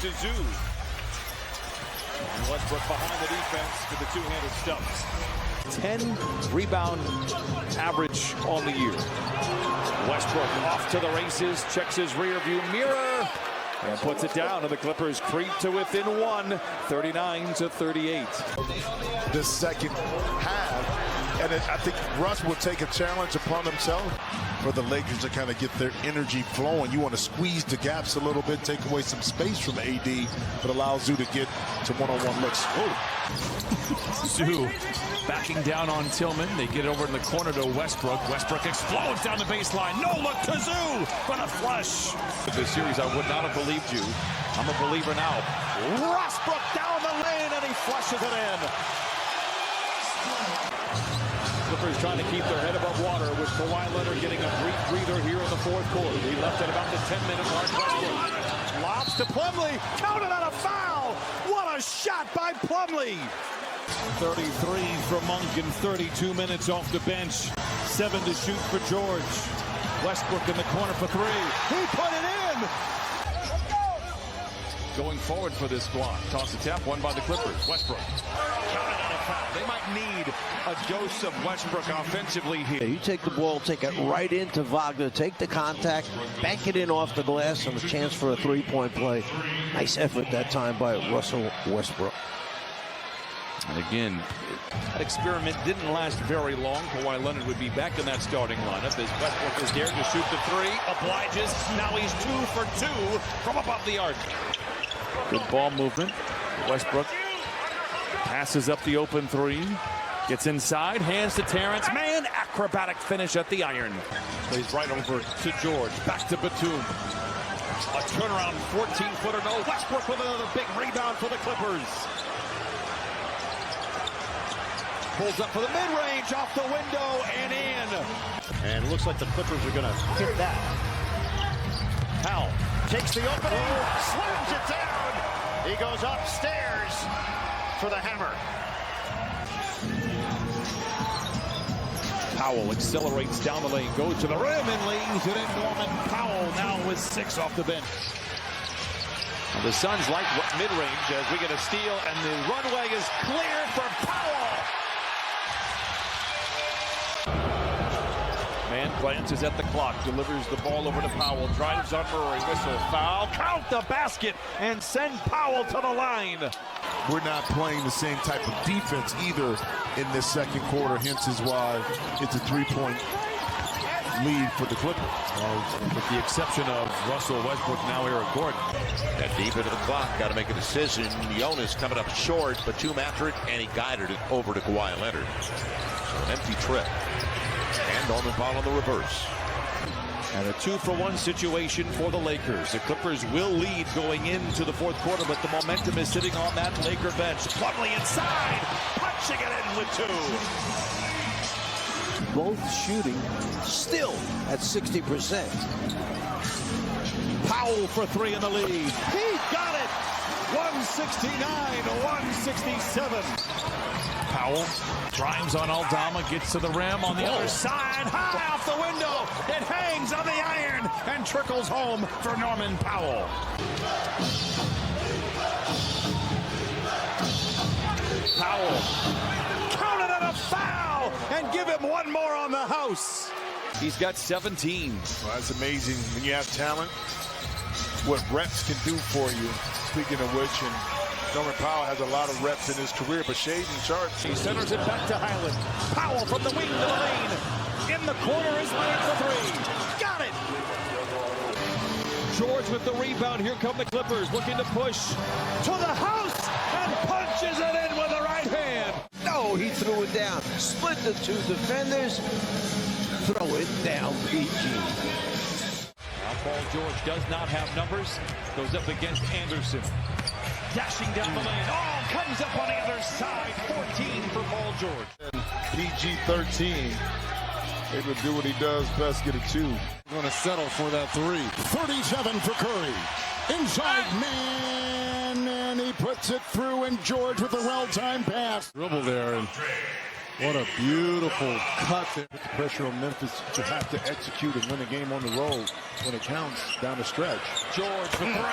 to Zoo. And Westbrook behind the defense for the two-handed stumps. 10 rebound average on the year. Westbrook off to the races, checks his rear view mirror, and puts it down, and the Clippers creep to within one, 39-38. The second half, and I think Russ will take a challenge upon himself for the Lakers to kind of get their energy flowing. You want to squeeze the gaps a little bit, take away some space from AD, but allow Zoo to get to one-on-one looks. Zoo backing down on Tillman. They get over in the corner to Westbrook. Westbrook explodes down the baseline. No look to Zoo for the flush. This series, I would not have believed you. I'm a believer now. Westbrook down the lane, and he flushes it in. Clippers trying to keep their head above water with Kawhi Leonard getting a brief breather here in the fourth quarter. He left at about the 10-minute mark. Westbrook lobs to Plumlee. Counted on a foul. What a shot by Plumlee. 33 for Monk in 32 minutes off the bench. 7 to shoot for George. Westbrook in the corner for 3. He put it in. Going forward for this block. Toss the tap, won by the Clippers. Westbrook. Counted on a foul. They might need a dose of Westbrook offensively here. You take the ball, take it right into Wagner, take the contact, bank it in off the glass, and a chance for a three-point play. Nice effort that time by Russell Westbrook. And again, that experiment didn't last very long. Kawhi Leonard would be back in that starting lineup as Westbrook is there to shoot the 3. Obliges. Now he's 2 for 2 from above the arc. Good ball movement. Westbrook passes up the open 3. Gets inside, hands to Terrence Mann. Acrobatic finish at the iron. Plays right over to George. Back to Batum. A turnaround 14-footer. No. Westbrook with another big rebound for the Clippers. Pulls up for the mid-range, off the window, and in. And it looks like the Clippers are going to hit that. Powell takes the opening, slams it down. He goes upstairs for the hammer. Powell accelerates down the lane, goes to the rim and lays it in. Norman Powell now with 6 off the bench. The Suns like mid-range as we get a steal, and the runway is clear for Powell. Man glances at the clock, delivers the ball over to Powell, drives on Murray, whistle, foul, count the basket, and send Powell to the line. We're not playing the same type of defense either in this second quarter, hence is why it's a 3-point lead for the Clippers. With the exception of Russell Westbrook, now Eric Gordon. And deep into the clock, got to make a decision. Jonas coming up short, Batum after it, and he guided it over to Kawhi Leonard. So an empty trip. And Norman Powell on the reverse. And a 2-for-1 situation for the Lakers. The Clippers will lead going into the fourth quarter, but the momentum is sitting on that Laker bench. Plumlee inside, punching it in with 2. Both shooting still at 60%. Powell for 3 in the lead. He got it! 169-167. Powell drives on Aldama, gets to the rim on the other side, high off the window. It hangs on the iron and trickles home for Norman Powell. Powell counted on a foul and give him one more on the house. He's got 17. Well, that's amazing when you have talent, what reps can do for you. Speaking of which, and Norman Powell has a lot of reps in his career, but Shaden Sharp. He centers it back to Highland. Powell from the wing to the lane. In the corner is Leonard for 3. Got it! George with the rebound. Here come the Clippers looking to push to the house and punches it in with the right hand. No, he threw it down. Split the 2 defenders. Throw it down, PG. Now Paul George does not have numbers. Goes up against Anderson. Dashing down the lane. Oh, comes up on the other side. 14 for Paul George. And PG-13, able to do what he does best, get a 2. Going to settle for that 3. 37 for Curry. Inside man, and he puts it through, and George with a well-timed pass. Dribble there, and what a beautiful cut there. Put the pressure on Memphis to have to execute and win a game on the road when it counts down the stretch. George for 3. Got it!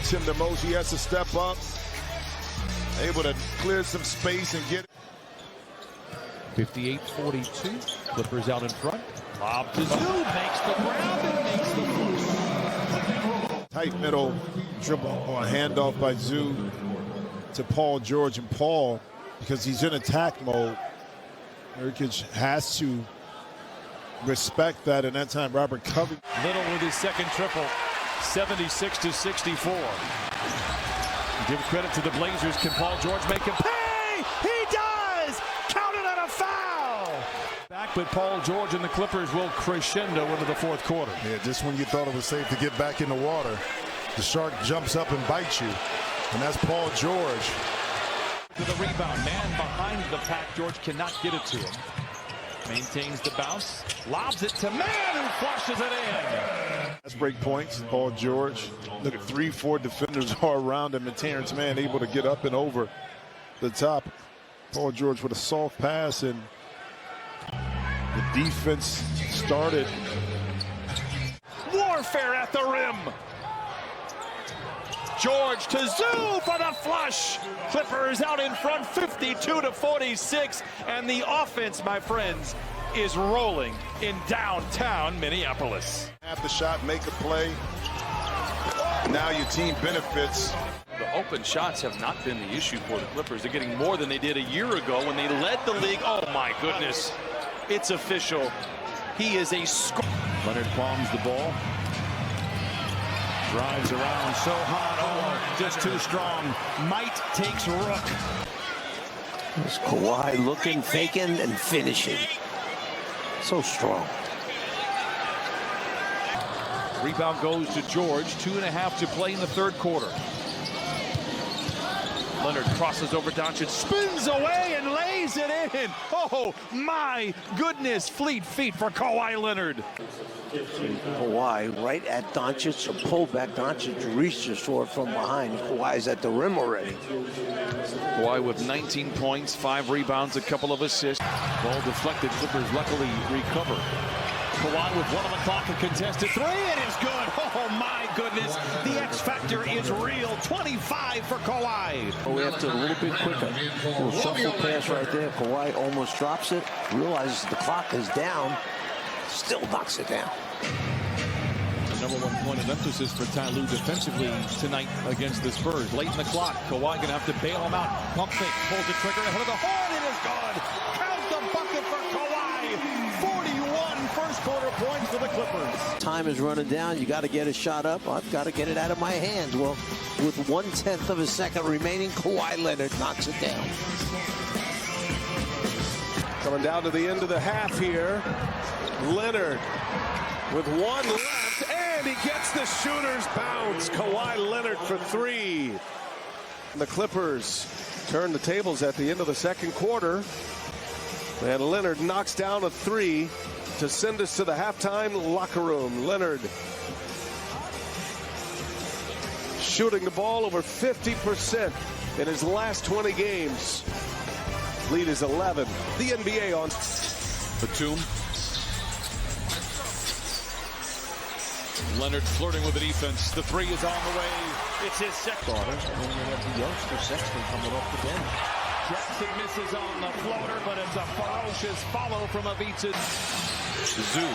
needs him the most. He has to step up, able to clear some space and get it. 58-42. Clippers out in front. Lob to Zoo. Makes the grab and makes the flush. Tight middle dribble or a handoff by Zoo to Paul George. And Paul, because he's in attack mode, Nurkic has to respect that. And that time, Robert Covington. Little with his second triple. 76-64. Give credit to the Blazers. Can Paul George make him pay? He does! Counted on a foul! Back, but Paul George and the Clippers will crescendo into the fourth quarter. Yeah, just when you thought it was safe to get back in the water, the shark jumps up and bites you. And that's Paul George. To the rebound. Man behind the pack. George cannot get it to him. Maintains the bounce. Lobs it to Man, who flushes it in. That's break points. Paul George. Look at 3-4 defenders all around him, and Terrence Mann able to get up and over the top. Paul George with a soft pass, and the defense started. Warfare at the rim. George to Zoo for the flush. Clippers out in front, 52-46. And the offense, my friends, is rolling in downtown Minneapolis. Have the shot, make a play. Now your team benefits. The open shots have not been the issue for the Clippers. They're getting more than they did a year ago when they led the league. Oh, my goodness. It's official. He is a scorer. Leonard palms the ball. Drives around so hot. Oh, just too strong. Might takes Rook. It's Kawhi looking, faking, and finishing. So strong. Rebound goes to George. 2.5 to play in the third quarter. Leonard crosses over Doncic, spins away and lays it in. Oh, my goodness. Fleet feet for Kawhi Leonard. Kawhi right at Doncic, a pullback. Doncic reaches for it from behind. Kawhi's at the rim already. Kawhi with 19 points, 5 rebounds, a couple of assists. Ball deflected. Clippers luckily recover. Kawhi with 1 on the clock, a contested 3. It is good. Oh, my goodness. The X factor is real. 25 for Kawhi. Oh, we have to a little bit quicker. A little shuffle pass right there. Kawhi almost drops it. Realizes the clock is down. Still knocks it down. The number 1 point of emphasis for Ty Lue defensively tonight against the Spurs. Late in the clock, Kawhi going to have to bail him out. Pump fake, pulls the trigger ahead of the horn. It is good. Count the bucket for Kawhi. 41 first quarter points for the Clippers. Time is running down. You got to get a shot up. I've got to get it out of my hands. Well, with 1/10 of a second remaining, Kawhi Leonard knocks it down. Coming down to the end of the half here. Leonard with 1 left, and he gets the shooter's bounce. Kawhi Leonard for 3. The Clippers turn the tables at the end of the second quarter. And Leonard knocks down a 3 to send us to the halftime locker room. Leonard shooting the ball over 50% in his last 20 games. Lead is 11. The NBA on Batum. Leonard flirting with the defense. The 3 is on the way. It's his second. And we have the youngster Sexton coming off the bench. Jackson misses on the floater, but it's a ferocious follow from Avicii. Zoo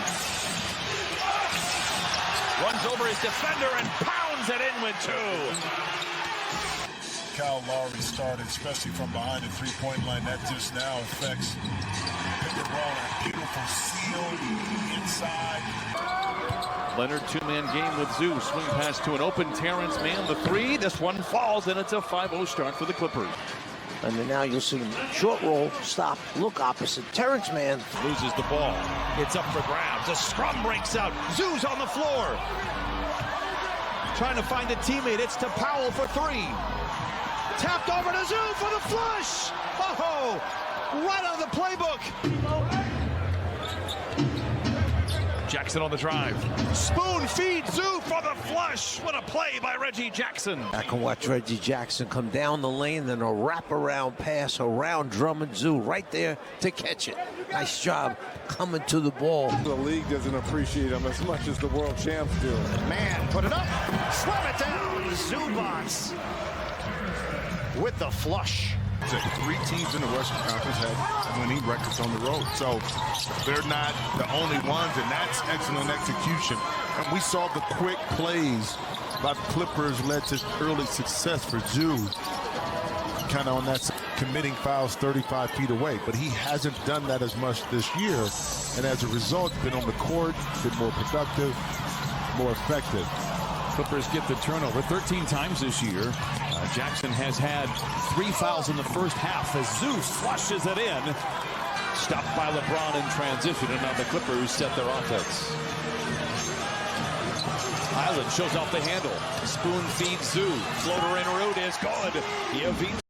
runs over his defender and pounds it in with 2. Kyle Lowry started, especially from behind the three-point line. That just now affects pick and roll. A beautiful seal inside. Leonard 2-man game with Zoo. Swing pass to an open Terrence Mann. The 3. This one falls, and it's a 5-0 start for the Clippers. And then now you'll see him short roll, stop, look opposite. Terrence Mann Loses the ball. It's up for grabs. A scrum breaks out. Zoo's on the floor. Trying to find a teammate. It's to Powell for 3. Tapped over to Zoo for the flush. Oh, right out of the playbook. Jackson on the drive. Spoon feed Zoo for the flush. What a play by Reggie Jackson. I can watch Reggie Jackson come down the lane, then a wraparound pass around Drummond Zoo right there to catch it. Nice job coming to the ball. the league doesn't appreciate him as much as the world champs do. Man, put it up. Slam it down. Zubac with the flush. Three teams in the Western Conference had winning records on the road. So they're not the only ones, and that's excellent execution. And we saw the quick plays by the Clippers led to early success for Zoo. Kind of on that committing fouls 35 feet away, but he hasn't done that as much this year. And as a result, been on the court, been more productive, more effective. Clippers get the turnover 13 times this year. Jackson has had 3 fouls in the first half as Zeus flushes it in. Stopped by LeBron in transition, and now the Clippers set their offense. Highland shows off the handle. Spoon feeds Zoo. Floater en route is good.